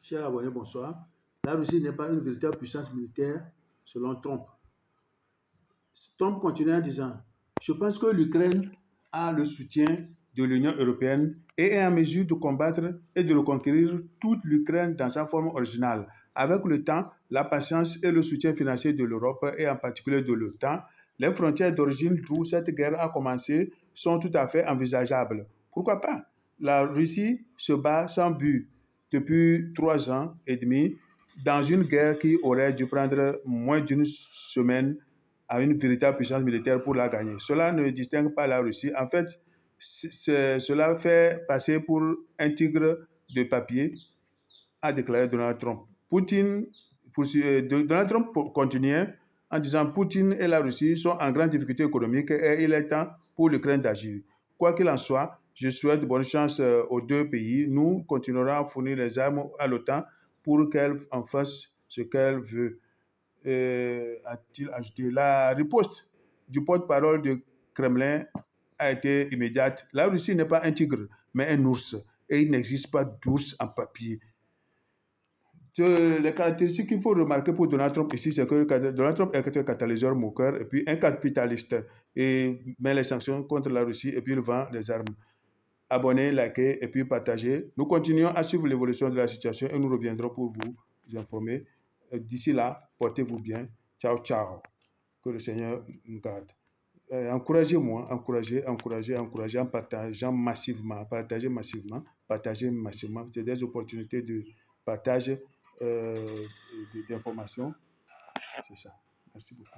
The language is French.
Chers abonnés, bonsoir. La Russie n'est pas une véritable puissance militaire selon Trump. Trump continue en disant, je pense que l'Ukraine a le soutien de l'Union européenne et est en mesure de combattre et de reconquérir toute l'Ukraine dans sa forme originale. Avec le temps, la patience et le soutien financier de l'Europe et en particulier de l'OTAN, les frontières d'origine d'où cette guerre a commencé sont tout à fait envisageables. Pourquoi pas? La Russie se bat sans but depuis 3 ans et demi dans une guerre qui aurait dû prendre moins d'une semaine à une véritable puissance militaire pour la gagner. Cela ne distingue pas la Russie. En fait, cela fait passer pour un tigre de papier, a déclaré Donald Trump. Donald Trump continuait en disant Poutine et la Russie sont en grande difficulté économique et il est temps pour l'Ukraine d'agir. Quoi qu'il en soit, je souhaite bonne chance aux deux pays. Nous continuerons à fournir les armes à l'OTAN pour qu'elle en fasse ce qu'elle veut. A-t-il ajouté. La riposte du porte-parole du Kremlin a été immédiate. La Russie n'est pas un tigre, mais un ours. Et il n'existe pas d'ours en papier. Les caractéristiques qu'il faut remarquer pour Donald Trump ici, c'est que Donald Trump est un catalyseur moqueur et puis un capitaliste. Et met les sanctions contre la Russie et puis il vend les armes. Abonnez, likez et puis partagez. Nous continuons à suivre l'évolution de la situation et nous reviendrons pour vous informer. D'ici là, portez-vous bien. Ciao, ciao. Que le Seigneur nous garde. Encouragez-moi, encouragez en partageant massivement. Partagez massivement. C'est des opportunités de partage d'informations. C'est ça. Merci beaucoup.